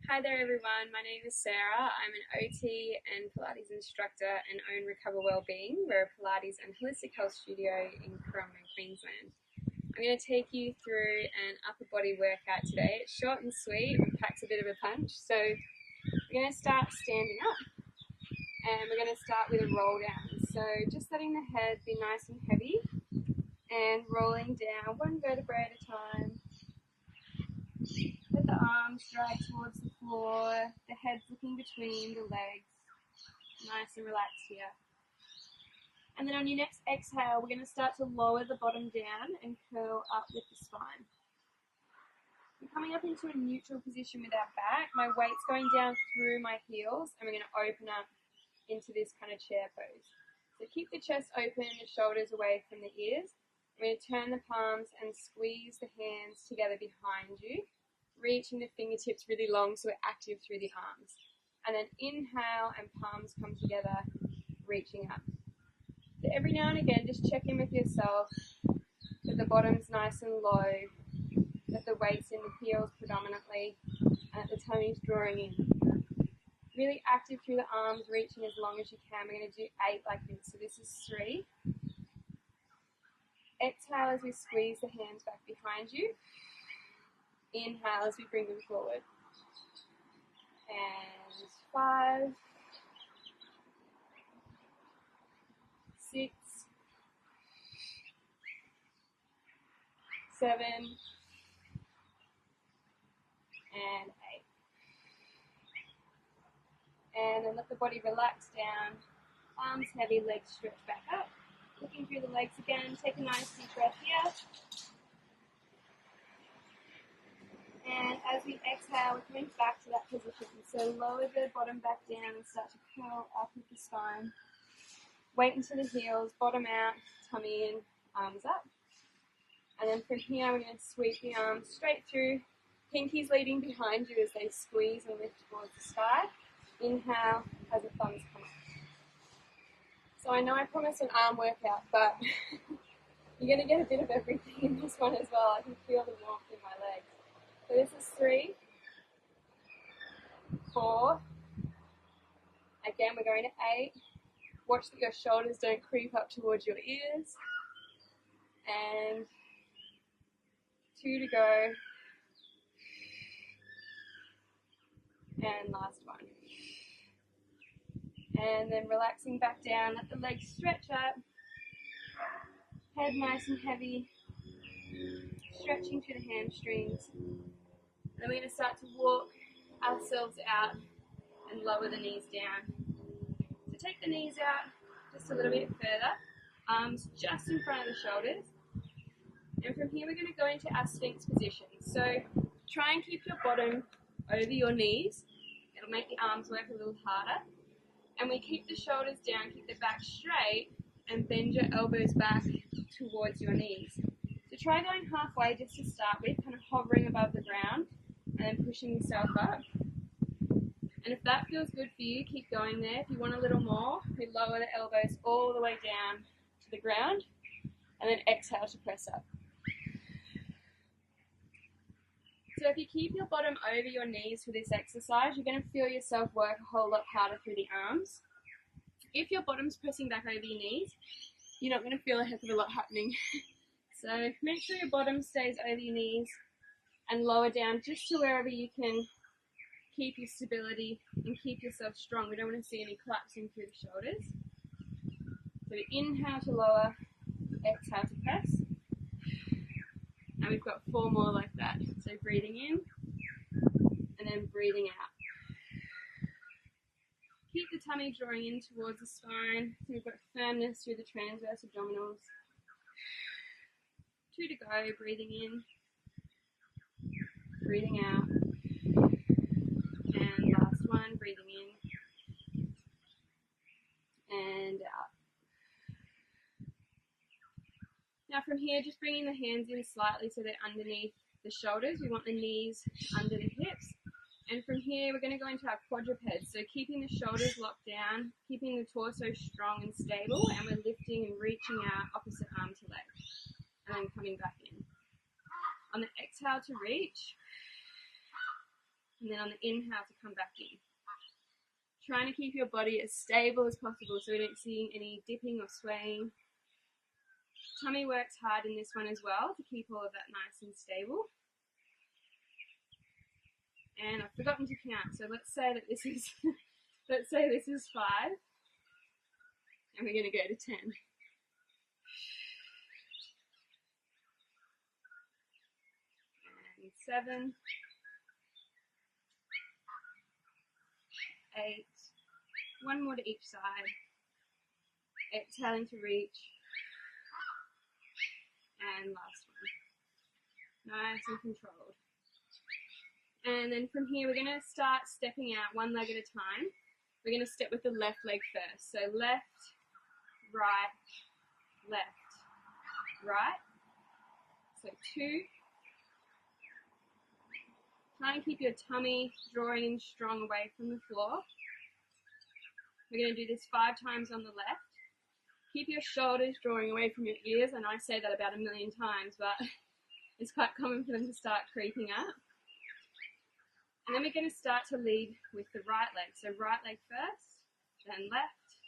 Hi there everyone, my name is Sarah. I'm an OT and Pilates instructor and own Recover Wellbeing. We're a Pilates and holistic health studio in Coromandel, Queensland. I'm going to take you through an upper body workout today. It's short and sweet and packs a bit of a punch. So we're going to start standing up and we're going to start with a roll down. So just letting the head be nice and heavy and rolling down one vertebrae at a time. Let the arms drag towards the floor, the head looking between the legs, nice and relaxed here. And then on your next exhale, we're going to start to lower the bottom down and curl up with the spine. We're coming up into a neutral position with our back. My weight's going down through my heels, and we're going to open up into this kind of chair pose. So keep the chest open, the shoulders away from the ears. We're going to turn the palms and squeeze the hands together behind you, reaching the fingertips really long so we're active through the arms. And then inhale and palms come together, reaching up. So every now and again, just check in with yourself that the bottom's nice and low, that the weight's in the heels predominantly, and that the tummy's drawing in. Really active through the arms, reaching as long as you can. We're going to do 8 like this. So this is 3. Exhale as we squeeze the hands back behind you. Inhale as we bring them forward. And 5, 6, 7, and 8. And then let the body relax down. Arms heavy, legs stretch back up. Looking through the legs again. Take a nice deep breath here. And as we exhale, we're coming back to that position. So lower the bottom back down and start to curl up with the spine. Weight into the heels, bottom out, tummy in, arms up. And then from here, we're going to sweep the arms straight through. Pinkies leading behind you as they squeeze and lift towards the sky. Inhale as the thumbs come up. So I know I promised an arm workout, but you're going to get a bit of everything in this one as well. I can feel the warmth in my legs. So this is 3, 4, again we're going to 8, watch that your shoulders don't creep up towards your ears, and 2 to go, and last one. And then relaxing back down, let the legs stretch up, head nice and heavy, stretching through the hamstrings. And then we're going to start to walk ourselves out and lower the knees down. So take the knees out just a little bit further, arms just in front of the shoulders. And from here we're going to go into our Sphinx position. So try and keep your bottom over your knees. It'll make the arms work a little harder. And we keep the shoulders down, keep the back straight, and bend your elbows back towards your knees. So try going halfway just to start with, kind of hovering above the ground, and then pushing yourself up. And if that feels good for you, keep going there. If you want a little more, we lower the elbows all the way down to the ground, and then exhale to press up. So if you keep your bottom over your knees for this exercise, you're going to feel yourself work a whole lot harder through the arms. If your bottom's pressing back over your knees, you're not going to feel a heck of a lot happening. So make sure your bottom stays over your knees and lower down just to wherever you can keep your stability and keep yourself strong. We don't want to see any collapsing through the shoulders. So inhale to lower, exhale to press. And we've got 4 more like that. So breathing in and then breathing out. Keep the tummy drawing in towards the spine. So we've got firmness through the transverse abdominals. 2 to go, breathing in, breathing out. And last one, breathing in and out. Now from here, just bringing the hands in slightly so they're underneath the shoulders. We want the knees under the hips. And from here, we're going to go into our quadrupeds. So keeping the shoulders locked down, keeping the torso strong and stable, and we're lifting and reaching our opposite arm to leg. And then coming back in. On the exhale to reach, and then on the inhale to come back in. Trying to keep your body as stable as possible so we don't see any dipping or swaying. Tummy works hard in this one as well to keep all of that nice and stable. And I've forgotten to count, so let's say that this is let's say this is 5, and we're going to go to 10. And 7, 8, one more to each side. Exhaling to reach. And last one. Nice and controlled. And then from here, we're going to start stepping out one leg at a time. We're going to step with the left leg first. So left, right, left, right. So 2. Try and keep your tummy drawing in strong away from the floor. We're going to do this 5 times on the left. Keep your shoulders drawing away from your ears. I know I say that about 1 million times, but it's quite common for them to start creeping up. And then we're going to start to lead with the right leg. So right leg first, then left.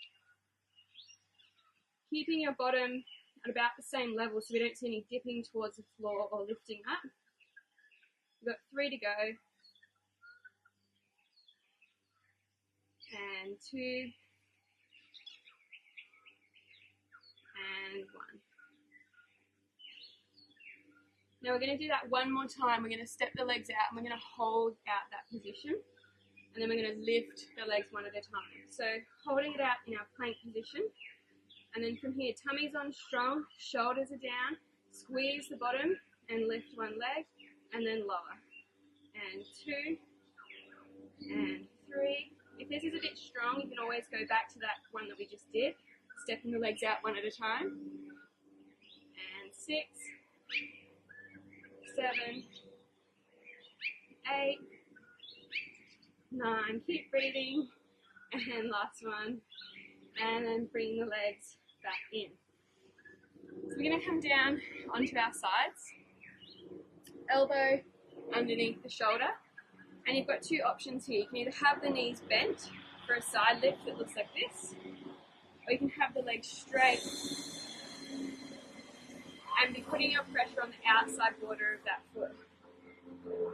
Keeping your bottom at about the same level so we don't see any dipping towards the floor or lifting up. We've got 3 to go. And 2. And 1. Now we're going to do that one more time. We're going to step the legs out and we're going to hold out that position. And then we're going to lift the legs one at a time. So holding it out in our plank position. And then from here, tummy's on strong, shoulders are down. Squeeze the bottom and lift one leg. And then lower. And 2. And 3. If this is a bit strong, you can always go back to that one that we just did. Stepping the legs out one at a time. And 6. 7, 8, 9, keep breathing, and last one, and then bring the legs back in. So we're going to come down onto our sides, elbow underneath the shoulder, and you've got 2 options here. You can either have the knees bent for a side lift that looks like this, or you can have the legs straight and be putting your pressure on the outside border of that foot.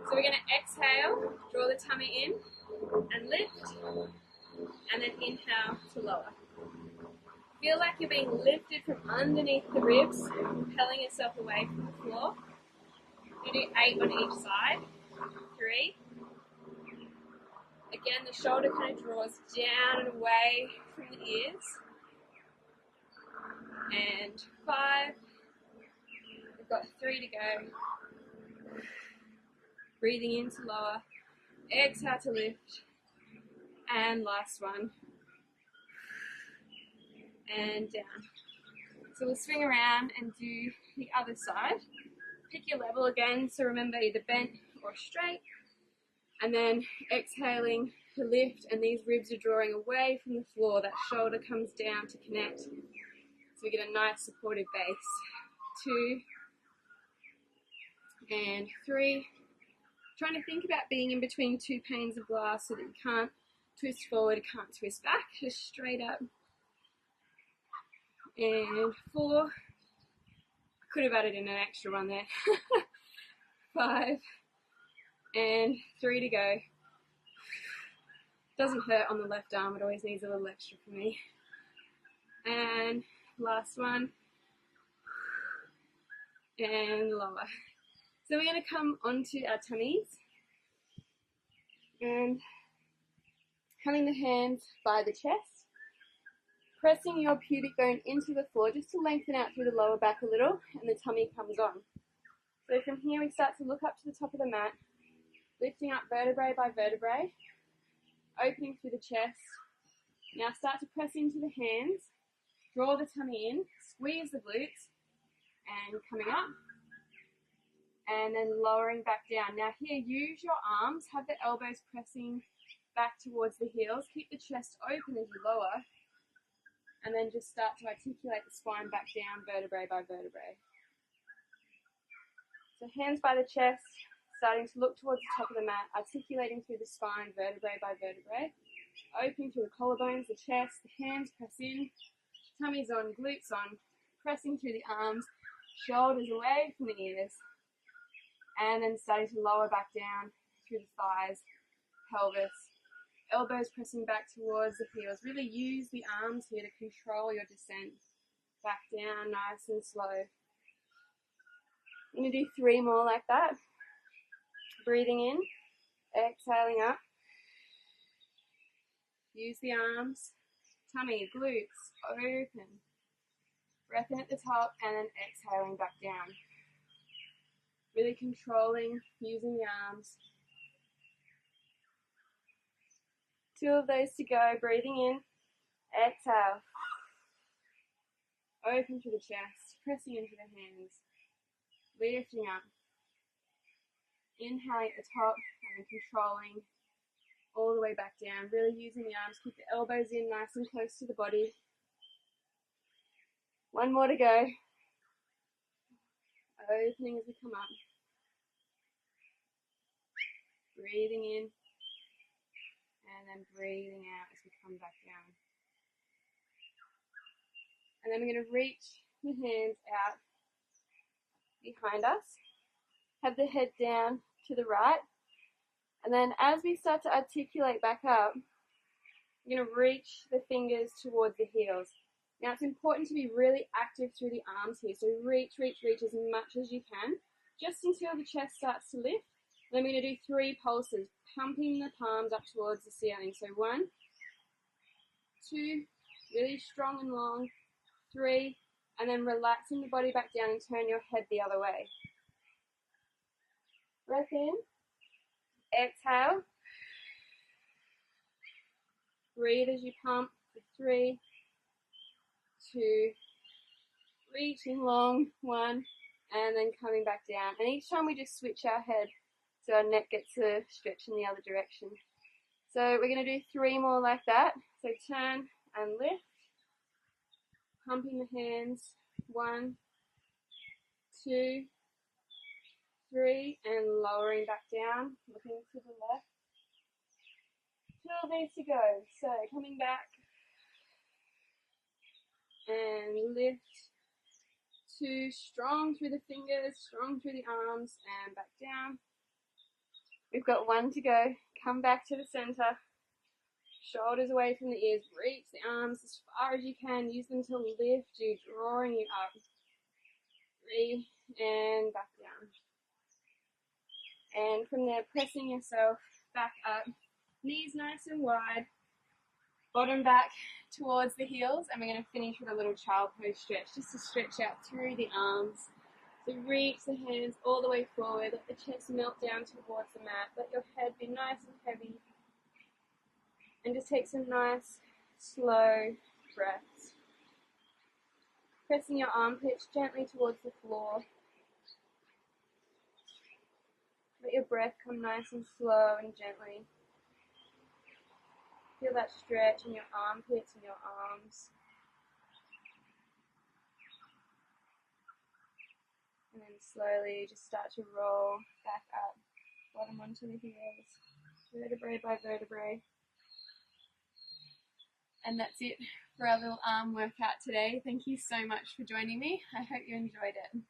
So we're going to exhale, draw the tummy in and lift, and then inhale to lower. Feel like you're being lifted from underneath the ribs, propelling yourself away from the floor. You do 8 on each side. 3. Again, the shoulder kind of draws down and away from the ears. And 5. We've got 3 to go. Breathing in to lower. Exhale to lift. And last one. And down. So we'll swing around and do the other side. Pick your level again. So remember, either bent or straight. And then exhaling to lift. And these ribs are drawing away from the floor. That shoulder comes down to connect. So we get a nice supportive base. 2. And 3. Trying to think about being in between 2 panes of glass so that you can't twist forward, can't twist back, just straight up. And 4. I could have added in an extra one there. 5. And 3 to go. Doesn't hurt on the left arm, it always needs a little extra for me. And last one. And lower. So we're going to come onto our tummies and having the hands by the chest, pressing your pubic bone into the floor just to lengthen out through the lower back a little, and the tummy comes on. So from here we start to look up to the top of the mat, lifting up vertebrae by vertebrae, opening through the chest. Now start to press into the hands, draw the tummy in, squeeze the glutes, and coming up. And then lowering back down. Now here, use your arms, have the elbows pressing back towards the heels, keep the chest open as you lower, and then just start to articulate the spine back down, vertebrae by vertebrae. So hands by the chest, Starting to look towards the top of the mat, articulating through the spine, vertebrae by vertebrae. Opening through the collarbones, the chest, the hands press in, tummy's on, glutes on, pressing through the arms, shoulders away from the ears, and then starting to lower back down through the thighs, pelvis, elbows pressing back towards the heels. Really use the arms here to control your descent. Back down, nice and slow. I'm going to do 3 more like that. Breathing in, exhaling up. Use the arms, tummy, glutes, open. Breath in at the top and then exhaling back down. Really controlling, using the arms. 2 of those to go. Breathing in, exhale. Open through the chest, pressing into the hands. Lifting up. Inhaling at the top and controlling all the way back down. Really using the arms. Keep the elbows in nice and close to the body. 1 more to go. Opening as we come up. Breathing in. And then breathing out as we come back down. And then we're going to reach the hands out behind us. Have the head down to the right. And then as we start to articulate back up, you're going to reach the fingers towards the heels. Now it's important to be really active through the arms here. So reach, reach, reach as much as you can, just until the chest starts to lift. Then we're going to do 3 pulses, pumping the palms up towards the ceiling. So 1, 2, really strong and long, 3, and then relaxing the body back down and turn your head the other way. Breath in, exhale. Breathe as you pump for 3, 2, reaching long, 1, and then coming back down. And each time we just switch our head so our neck gets a stretch in the other direction. So we're going to do 3 more like that. So turn and lift. Pumping the hands. 1, 2, 3, and lowering back down. Looking to the left. 2 of these to go. So coming back. And lift. 2, strong through the fingers, strong through the arms, and back down. We've got 1 to go. Come back to the center. Shoulders away from the ears. Reach the arms as far as you can. Use them to lift you, drawing you up. 3, and back down. And from there, pressing yourself back up. Knees nice and wide. Bottom back towards the heels. And we're going to finish with a little child pose stretch, just to stretch out through the arms. So reach the hands all the way forward. Let the chest melt down towards the mat. Let your head be nice and heavy. And just take some nice, slow breaths. Pressing your armpits gently towards the floor. Let your breath come nice and slow and gently. Feel that stretch in your armpits and your arms. And then slowly just start to roll back up, bottom onto the heels, vertebrae by vertebrae. And that's it for our little arm workout today. Thank you so much for joining me. I hope you enjoyed it.